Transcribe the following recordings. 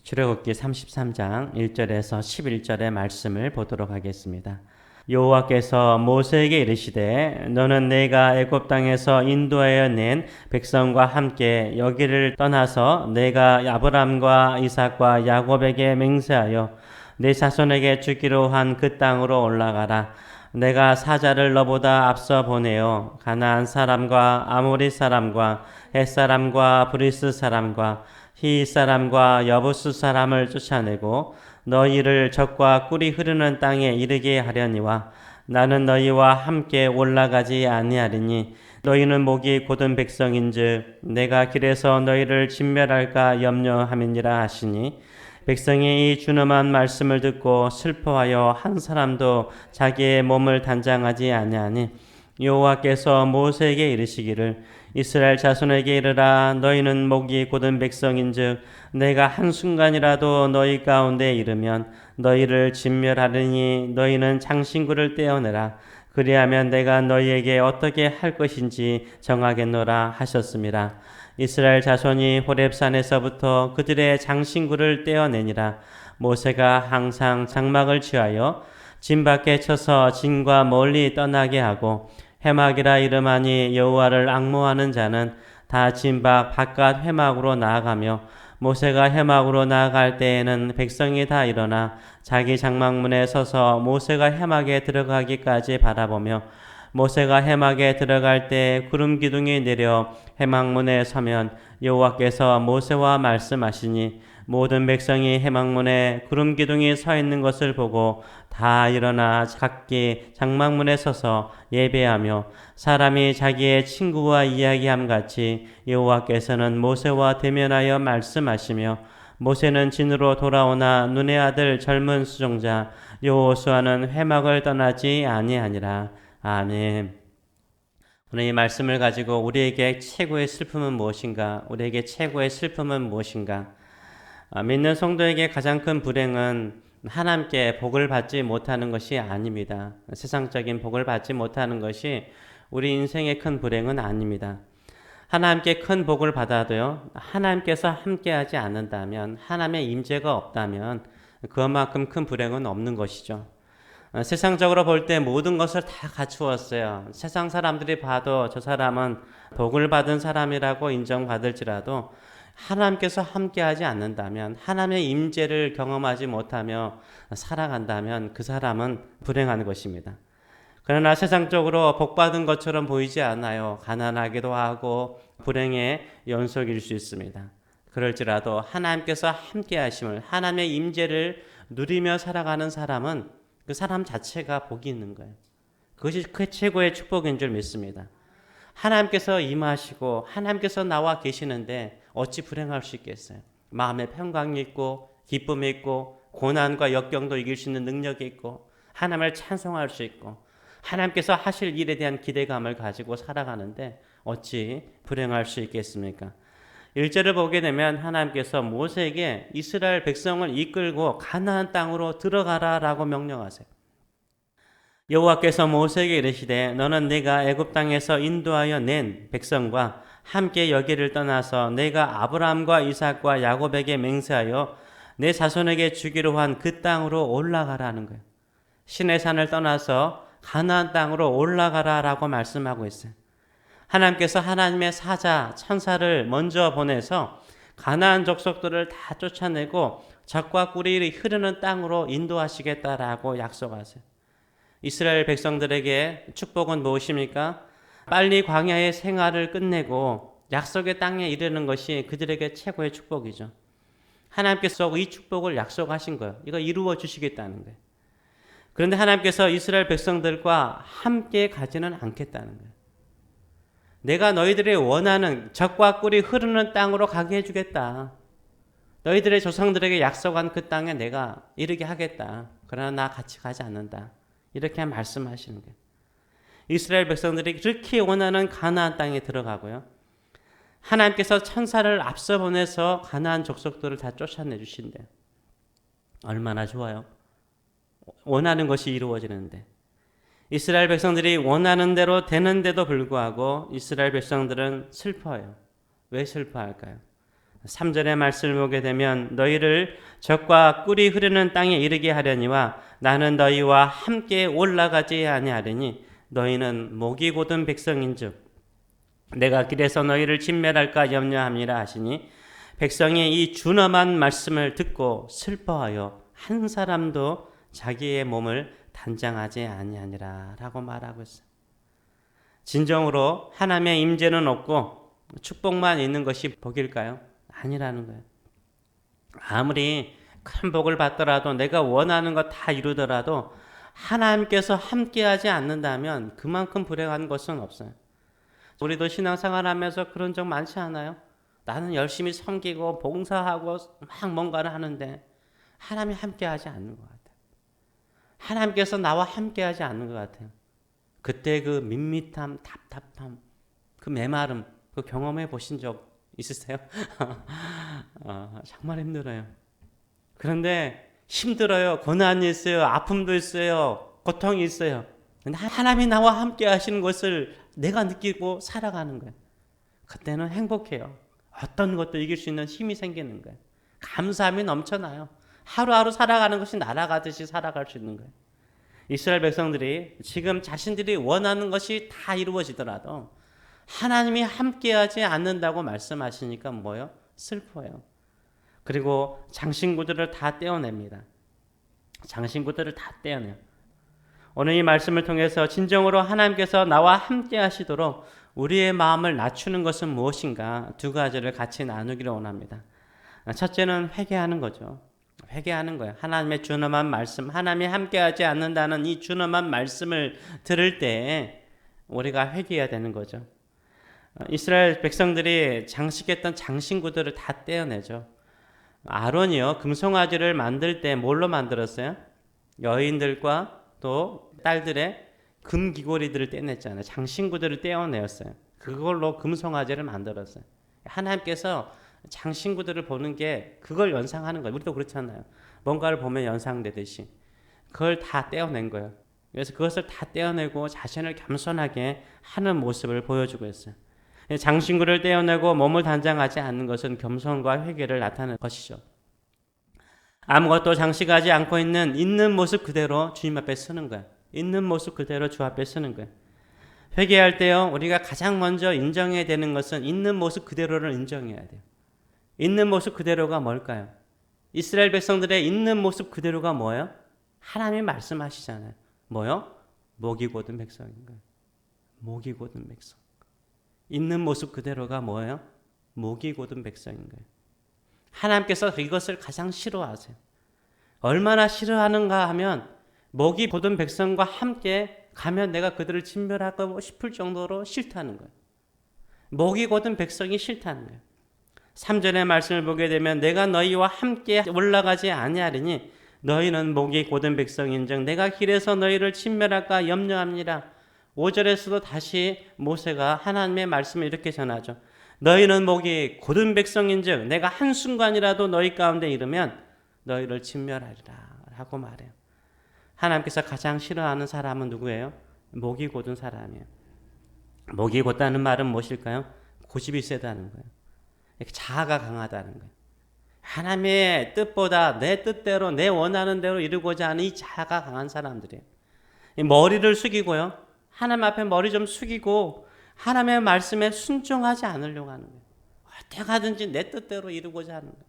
출애굽기 33장 1절에서 11절의 말씀을 보도록 하겠습니다. 여호와께서 모세에게 이르시되 너는 내가 애굽 땅에서 인도하여 낸 백성과 함께 여기를 떠나서 내가 아브람과 이삭과 야곱에게 맹세하여 내 자손에게 주기로 한 그 땅으로 올라가라. 내가 사자를 너보다 앞서 보내어 가나안 사람과 아모리 사람과 헷 사람과 브리스 사람과 히 사람과 여부스 사람을 쫓아내고 너희를 적과 꿀이 흐르는 땅에 이르게 하려니와 나는 너희와 함께 올라가지 아니하리니 너희는 목이 곧은 백성인즉 내가 길에서 너희를 진멸할까 염려함이니라 하시니 백성이 이 준엄한 말씀을 듣고 슬퍼하여 한 사람도 자기의 몸을 단장하지 아니하니 여호와께서 모세에게 이르시기를 이스라엘 자손에게 이르라. 너희는 목이 곧은 백성인즉 내가 한순간이라도 너희 가운데 이르면 너희를 진멸하리니 너희는 장신구를 떼어내라. 그리하면 내가 너희에게 어떻게 할 것인지 정하겠노라 하셨습니다. 이스라엘 자손이 호렙산에서부터 그들의 장신구를 떼어내니라. 모세가 항상 장막을 취하여 진 밖에 쳐서 진과 멀리 떠나게 하고 회막이라 이름하니 여호와를 앙모하는 자는 다 진 밖 바깥 회막으로 나아가며 모세가 회막으로 나아갈 때에는 백성이 다 일어나 자기 장막문에 서서 모세가 회막에 들어가기까지 바라보며 모세가 회막에 들어갈 때 구름 기둥이 내려 회막문에 서면 여호와께서 모세와 말씀하시니 모든 백성이 회막문에 구름 기둥이 서 있는 것을 보고 다 일어나 각기 장막문에 서서 예배하며 사람이 자기의 친구와 이야기함 같이 여호와께서는 모세와 대면하여 말씀하시며 모세는 진으로 돌아오나 눈의 아들 젊은 수종자 여호수아는 회막을 떠나지 아니하니라. 아멘. 오늘 이 말씀을 가지고 우리에게 최고의 슬픔은 무엇인가? 우리에게 최고의 슬픔은 무엇인가? 믿는 성도에게 가장 큰 불행은 하나님께 복을 받지 못하는 것이 아닙니다. 세상적인 복을 받지 못하는 것이 우리 인생의 큰 불행은 아닙니다. 하나님께 큰 복을 받아도요, 하나님께서 함께하지 않는다면, 하나님의 임재가 없다면 그만큼 큰 불행은 없는 것이죠. 세상적으로 볼 때 모든 것을 다 갖추었어요. 세상 사람들이 봐도 저 사람은 복을 받은 사람이라고 인정받을지라도 하나님께서 함께하지 않는다면, 하나님의 임재를 경험하지 못하며 살아간다면 그 사람은 불행한 것입니다. 그러나 세상적으로 복받은 것처럼 보이지 않아요. 가난하기도 하고 불행의 연속일 수 있습니다. 그럴지라도 하나님께서 함께하심을, 하나님의 임재를 누리며 살아가는 사람은 그 사람 자체가 복이 있는 거예요. 그것이 그 최고의 축복인 줄 믿습니다. 하나님께서 임하시고 하나님께서 나와 계시는데 어찌 불행할 수 있겠어요? 마음에 평강이 있고 기쁨이 있고 고난과 역경도 이길 수 있는 능력이 있고 하나님을 찬송할 수 있고 하나님께서 하실 일에 대한 기대감을 가지고 살아가는데 어찌 불행할 수 있겠습니까? 1절을 보게 되면 하나님께서 모세에게 이스라엘 백성을 이끌고 가나안 땅으로 들어가라라고 명령하세요. 여호와께서 모세에게 이르시되 너는 내가 애굽 땅에서 인도하여 낸 백성과 함께 여기를 떠나서 내가 아브라함과 이삭과 야곱에게 맹세하여 내 자손에게 주기로 한 그 땅으로 올라가라는 거예요. 시내산을 떠나서 가나안 땅으로 올라가라라고 말씀하고 있어요. 하나님께서 하나님의 사자 천사를 먼저 보내서 가나안 족속들을 다 쫓아내고 적과 꿀이 흐르는 땅으로 인도하시겠다라고 약속하세요. 이스라엘 백성들에게 축복은 무엇입니까? 빨리 광야의 생활을 끝내고 약속의 땅에 이르는 것이 그들에게 최고의 축복이죠. 하나님께서 이 축복을 약속하신 거예요. 이거 이루어 주시겠다는 거예요. 그런데 하나님께서 이스라엘 백성들과 함께 가지는 않겠다는 거예요. 내가 너희들이 원하는 적과 꿀이 흐르는 땅으로 가게 해주겠다. 너희들의 조상들에게 약속한 그 땅에 내가 이르게 하겠다. 그러나 나 같이 가지 않는다. 이렇게 말씀하시는 거예요. 이스라엘 백성들이 그렇게 원하는 가나안 땅에 들어가고요. 하나님께서 천사를 앞서 보내서 가나안 족속들을 다 쫓아내 주신대요. 얼마나 좋아요. 원하는 것이 이루어지는데. 이스라엘 백성들이 원하는 대로 되는데도 불구하고 이스라엘 백성들은 슬퍼해요. 왜 슬퍼할까요? 3절의 말씀을 보게 되면 너희를 적과 꿀이 흐르는 땅에 이르게 하려니와 나는 너희와 함께 올라가지 아니하리니 너희는 목이 곧은 백성인즉 내가 길에서 너희를 진멸할까 염려함이라 하시니 백성이 이 준엄한 말씀을 듣고 슬퍼하여 한 사람도 자기의 몸을 단장하지 아니하니라 라고 말하고 있어요. 진정으로 하나님의 임재는 없고 축복만 있는 것이 복일까요? 아니라는 거예요. 아무리 큰 복을 받더라도 내가 원하는 것 다 이루더라도 하나님께서 함께하지 않는다면 그만큼 불행한 것은 없어요. 우리도 신앙생활 하면서 그런 적 많지 않아요? 나는 열심히 섬기고 봉사하고 막 뭔가를 하는데 하나님이 함께하지 않는 것 같아요. 하나님께서 나와 함께하지 않는 것 같아요. 그때 그 밋밋함, 답답함, 그 메마름, 그 경험해 보신 적 있으세요? 정말 힘들어요. 그런데 힘들어요. 고난이 있어요. 아픔도 있어요. 고통이 있어요. 근데 하나님이 나와 함께 하시는 것을 내가 느끼고 살아가는 거예요. 그때는 행복해요. 어떤 것도 이길 수 있는 힘이 생기는 거예요. 감사함이 넘쳐나요. 하루하루 살아가는 것이 날아가듯이 살아갈 수 있는 거예요. 이스라엘 백성들이 지금 자신들이 원하는 것이 다 이루어지더라도 하나님이 함께하지 않는다고 말씀하시니까 뭐예요? 슬퍼요. 그리고 장신구들을 다 떼어냅니다. 장신구들을 다 떼어내요. 오늘 이 말씀을 통해서 진정으로 하나님께서 나와 함께 하시도록 우리의 마음을 낮추는 것은 무엇인가 두 가지를 같이 나누기를 원합니다. 첫째는 회개하는 거죠. 회개하는 거예요. 하나님의 준엄한 말씀, 하나님이 함께하지 않는다는 이 준엄한 말씀을 들을 때 우리가 회개해야 되는 거죠. 이스라엘 백성들이 장식했던 장신구들을 다 떼어내죠. 아론이요, 금송아지를 만들 때 뭘로 만들었어요? 여인들과 또 딸들의 금귀고리들을 떼냈잖아요. 장신구들을 떼어내었어요. 그걸로 금송아지를 만들었어요. 하나님께서 장신구들을 보는 게 그걸 연상하는 거예요. 우리도 그렇잖아요. 뭔가를 보면 연상되듯이 그걸 다 떼어낸 거예요. 그래서 그것을 다 떼어내고 자신을 겸손하게 하는 모습을 보여주고 있어요. 장신구를 떼어내고 몸을 단장하지 않는 것은 겸손과 회개를 나타내는 것이죠. 아무것도 장식하지 않고 있는 모습 그대로 주님 앞에 서는 거예요. 있는 모습 그대로 주 앞에 서는 거예요. 회개할 때요, 우리가 가장 먼저 인정해야 되는 것은 있는 모습 그대로를 인정해야 돼요. 있는 모습 그대로가 뭘까요? 이스라엘 백성들의 있는 모습 그대로가 뭐예요? 하나님이 말씀하시잖아요. 뭐요? 목이 곧은 백성인 거예요. 목이 곧은 백성. 있는 모습 그대로가 뭐예요? 목이 곧은 백성인 거예요. 하나님께서 이것을 가장 싫어하세요. 얼마나 싫어하는가 하면 목이 곧은 백성과 함께 가면 내가 그들을 진멸하고 싶을 정도로 싫다는 거예요. 목이 곧은 백성이 싫다는 거예요. 3절의 말씀을 보게 되면 내가 너희와 함께 올라가지 아니하리니 너희는 목이 곧은 백성인즉 내가 길에서 너희를 진멸할까 염려합니다. 5절에서도 다시 모세가 하나님의 말씀을 이렇게 전하죠. 너희는 목이 곧은 백성인즉 내가 한순간이라도 너희 가운데 이르면 너희를 진멸하리라 라고 말해요. 하나님께서 가장 싫어하는 사람은 누구예요? 목이 곧은 사람이에요. 목이 곧다는 말은 무엇일까요? 고집이 세다는 거예요. 자아가 강하다는 거예요. 하나님의 뜻보다 내 뜻대로 내 원하는 대로 이루고자 하는 이 자아가 강한 사람들이에요. 머리를 숙이고요. 하나님 앞에 머리 좀 숙이고 하나님의 말씀에 순종하지 않으려고 하는 거예요. 어떻게 하든지 내 뜻대로 이루고자 하는 거예요.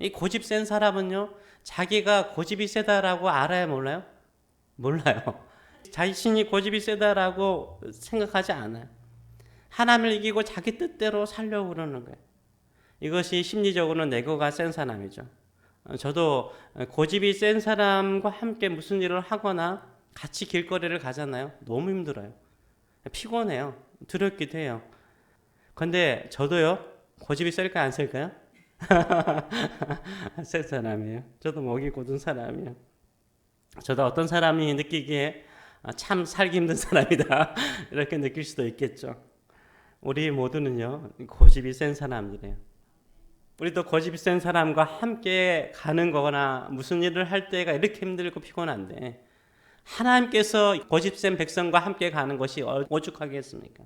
이 고집 센 사람은요, 자기가 고집이 세다라고 알아야 몰라요? 몰라요. 자신이 고집이 세다라고 생각하지 않아요. 하나님을 이기고 자기 뜻대로 살려고 그러는 거예요. 이것이 심리적으로는 내고가 센 사람이죠. 저도 고집이 센 사람과 함께 무슨 일을 하거나 같이 길거리를 가잖아요. 너무 힘들어요. 피곤해요. 두렵기도 해요. 근데 저도요, 고집이 셀까요? 안 셀까요? 센 사람이에요. 저도 목이 곧은 사람이에요. 저도 어떤 사람이 느끼기에 참 살기 힘든 사람이다 이렇게 느낄 수도 있겠죠. 우리 모두는요, 고집이 센 사람들이에요. 우리도 고집이 센 사람과 함께 가는 거거나 무슨 일을 할 때가 이렇게 힘들고 피곤한데 하나님께서 고집 센 백성과 함께 가는 것이 오죽하겠습니까?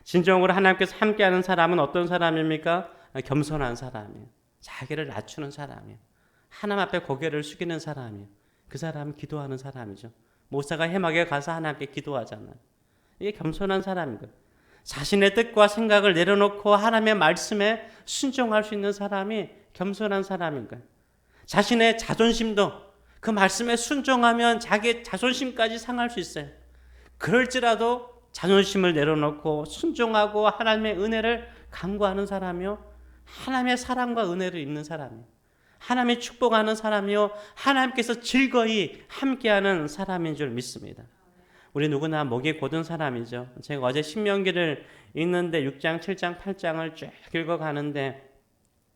진정으로 하나님께서 함께하는 사람은 어떤 사람입니까? 겸손한 사람이에요. 자기를 낮추는 사람이에요. 하나님 앞에 고개를 숙이는 사람이에요. 그 사람은 기도하는 사람이죠. 모세가 해막에 가서 하나님께 기도하잖아요. 이게 겸손한 사람인 거예요. 자신의 뜻과 생각을 내려놓고 하나님의 말씀에 순종할 수 있는 사람이 겸손한 사람인 거예요. 자신의 자존심도 그 말씀에 순종하면 자기의 자존심까지 상할 수 있어요. 그럴지라도 자존심을 내려놓고 순종하고 하나님의 은혜를 간구하는 사람이요, 하나님의 사랑과 은혜를 입는 사람이요, 하나님의 축복하는 사람이요, 하나님께서 즐거이 함께하는 사람인 줄 믿습니다. 우리 누구나 목이 곧은 사람이죠. 제가 어제 신명기를 읽는데 6장, 7장, 8장을 쭉 읽어가는데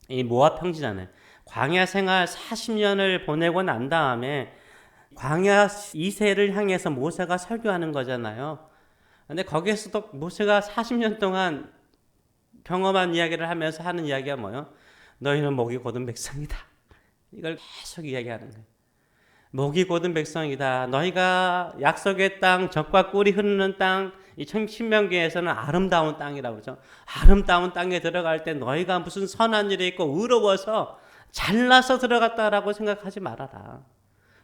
이 모압 평지잖아요. 광야 생활 40년을 보내고 난 다음에 광야 2세를 향해서 모세가 설교하는 거잖아요. 근데 거기에서도 모세가 40년 동안 경험한 이야기를 하면서 하는 이야기가 뭐예요? 너희는 목이 곧은 백성이다. 이걸 계속 이야기하는 거예요. 목이 곧은 백성이다. 너희가 약속의 땅, 젖과 꿀이 흐르는 땅, 이 신명기에서는 아름다운 땅이라고 그러죠. 아름다운 땅에 들어갈 때 너희가 무슨 선한 일이 있고 의로워서 잘나서 들어갔다라고 생각하지 말아라.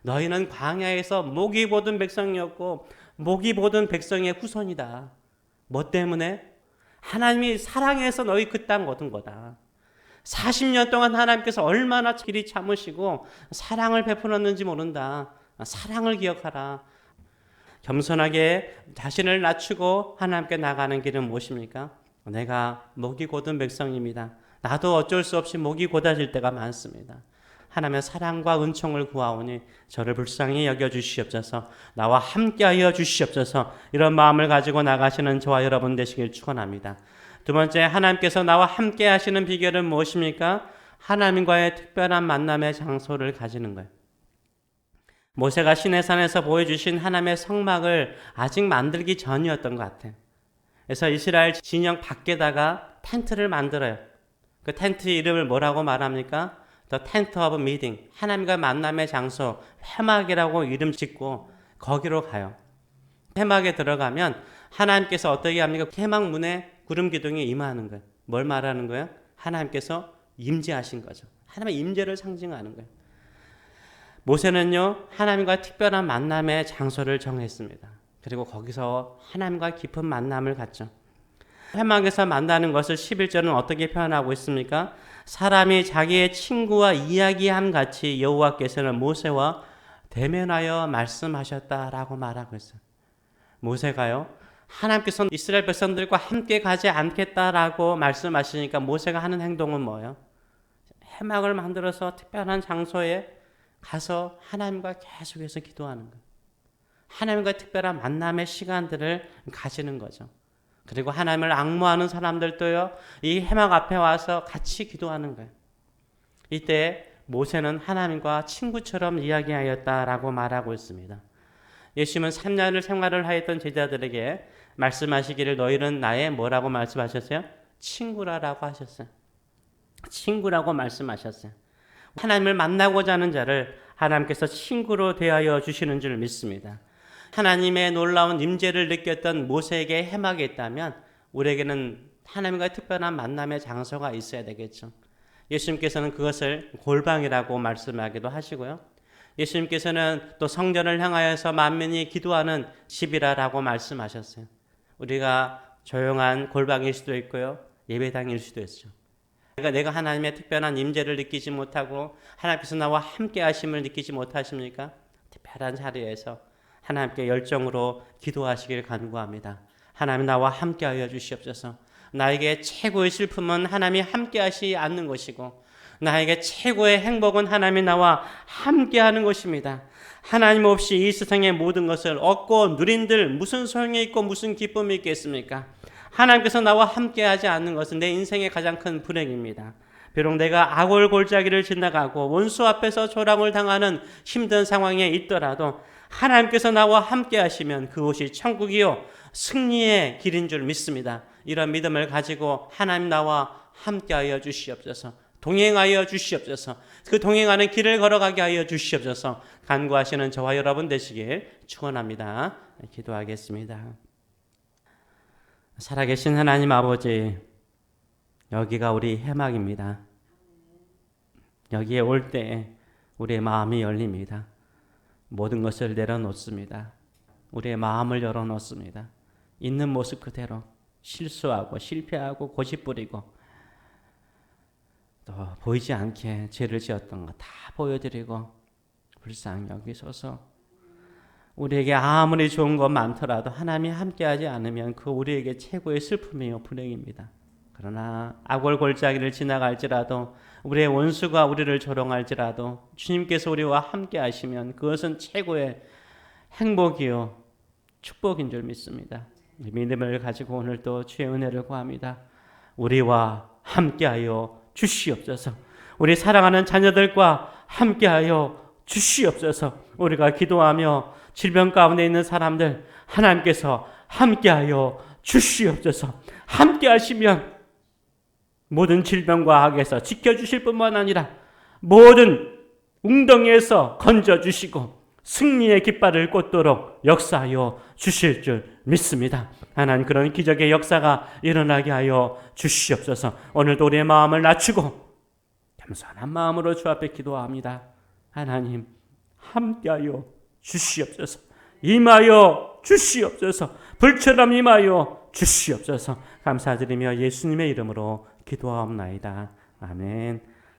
너희는 광야에서 목이 곧은 백성이었고 목이 곧은 백성의 후손이다. 뭐 때문에? 하나님이 사랑해서 너희 그 땅 얻은 거다. 40년 동안 하나님께서 얼마나 길이 참으시고 사랑을 베풀었는지 모른다. 사랑을 기억하라. 겸손하게 자신을 낮추고 하나님께 나가는 길은 무엇입니까? 내가 목이 곧은 백성입니다. 나도 어쩔 수 없이 목이 곧아질 때가 많습니다. 하나님의 사랑과 은총을 구하오니 저를 불쌍히 여겨주시옵소서. 나와 함께하여 주시옵소서. 이런 마음을 가지고 나가시는 저와 여러분 되시길 축원합니다. 두 번째, 하나님께서 나와 함께 하시는 비결은 무엇입니까? 하나님과의 특별한 만남의 장소를 가지는 거예요. 모세가 시내산에서 보여주신 하나님의 성막을 아직 만들기 전이었던 것 같아요. 그래서 이스라엘 진영 밖에다가 텐트를 만들어요. 그 텐트 이름을 뭐라고 말합니까? The Tent of Meeting, 하나님과 만남의 장소, 회막이라고 이름 짓고 거기로 가요. 회막에 들어가면 하나님께서 어떻게 합니까? 회막 문에 구름 기둥이 임하는 거예요. 뭘 말하는 거예요? 하나님께서 임재하신 거죠. 하나님의 임재를 상징하는 거예요. 모세는요, 하나님과 특별한 만남의 장소를 정했습니다. 그리고 거기서 하나님과 깊은 만남을 갖죠. 회막에서 만나는 것을 11절은 어떻게 표현하고 있습니까? 사람이 자기의 친구와 이야기함 같이 여호와께서는 모세와 대면하여 말씀하셨다라고 말하고 있어요. 모세가요, 하나님께서는 이스라엘 백성들과 함께 가지 않겠다라고 말씀하시니까 모세가 하는 행동은 뭐예요? 회막을 만들어서 특별한 장소에 가서 하나님과 계속해서 기도하는 거예요. 하나님과 특별한 만남의 시간들을 가지는 거죠. 그리고 하나님을 앙모하는 사람들도요, 이 회막 앞에 와서 같이 기도하는 거예요. 이때 모세는 하나님과 친구처럼 이야기하였다라고 말하고 있습니다. 예수님은 3년을 생활을 하였던 제자들에게 말씀하시기를 너희는 나의 뭐라고 말씀하셨어요? 친구라고 하셨어요. 친구라고 말씀하셨어요. 하나님을 만나고자 하는 자를 하나님께서 친구로 대하여 주시는 줄 믿습니다. 하나님의 놀라운 임재를 느꼈던 모세에게 해막이 있다면 우리에게는 하나님과 특별한 만남의 장소가 있어야 되겠죠. 예수님께서는 그것을 골방이라고 말씀하기도 하시고요. 예수님께서는 또 성전을 향하여서 만민이 기도하는 집이라고 말씀하셨어요. 우리가 조용한 골방일 수도 있고요, 예배당일 수도 있죠. 내가 하나님의 특별한 임재를 느끼지 못하고 하나님께서 나와 함께 하심을 느끼지 못하십니까? 특별한 자리에서 하나님께 열정으로 기도하시길 간구합니다. 하나님 나와 함께하여 주시옵소서. 나에게 최고의 슬픔은 하나님이 함께하시 않는 것이고 나에게 최고의 행복은 하나님이 나와 함께하는 것입니다. 하나님 없이 이 세상의 모든 것을 얻고 누린들 무슨 소용이 있고 무슨 기쁨이 있겠습니까? 하나님께서 나와 함께하지 않는 것은 내 인생의 가장 큰 불행입니다. 비록 내가 악월 골짜기를 지나가고 원수 앞에서 조랑을 당하는 힘든 상황에 있더라도 하나님께서 나와 함께 하시면 그곳이 천국이요 승리의 길인 줄 믿습니다. 이런 믿음을 가지고 하나님 나와 함께하여 주시옵소서. 동행하여 주시옵소서. 그 동행하는 길을 걸어가게 하여 주시옵소서. 간구하시는 저와 여러분 되시길 축원합니다. 기도하겠습니다. 살아계신 하나님 아버지, 여기가 우리 해막입니다. 여기에 올 때 우리의 마음이 열립니다. 모든 것을 내려놓습니다. 우리의 마음을 열어놓습니다. 있는 모습 그대로 실수하고 실패하고 고집부리고 또 보이지 않게 죄를 지었던 거 다 보여드리고 불쌍히 여기소서. 우리에게 아무리 좋은 것 많더라도 하나님이 함께하지 않으면 그 우리에게 최고의 슬픔이요 불행입니다. 그러나 악월 골짜기를 지나갈지라도 우리의 원수가 우리를 조롱할지라도 주님께서 우리와 함께 하시면 그것은 최고의 행복이요 축복인 줄 믿습니다. 이 믿음을 가지고 오늘도 주의 은혜를 구합니다. 우리와 함께하여 주시옵소서. 우리 사랑하는 자녀들과 함께하여 주시옵소서. 우리가 기도하며 질병 가운데 있는 사람들 하나님께서 함께하여 주시옵소서. 함께하시면 모든 질병과 악에서 지켜주실 뿐만 아니라 모든 웅덩이에서 건져주시고 승리의 깃발을 꽂도록 역사하여 주실 줄 믿습니다. 하나님 그런 기적의 역사가 일어나게 하여 주시옵소서. 오늘도 우리의 마음을 낮추고 겸손한 마음으로 주 앞에 기도합니다. 하나님 함께하여 주시옵소서. 임하여 주시옵소서. 불처럼 임하여 주시옵소서. 감사드리며 예수님의 이름으로 기도하옵나이다. 아멘.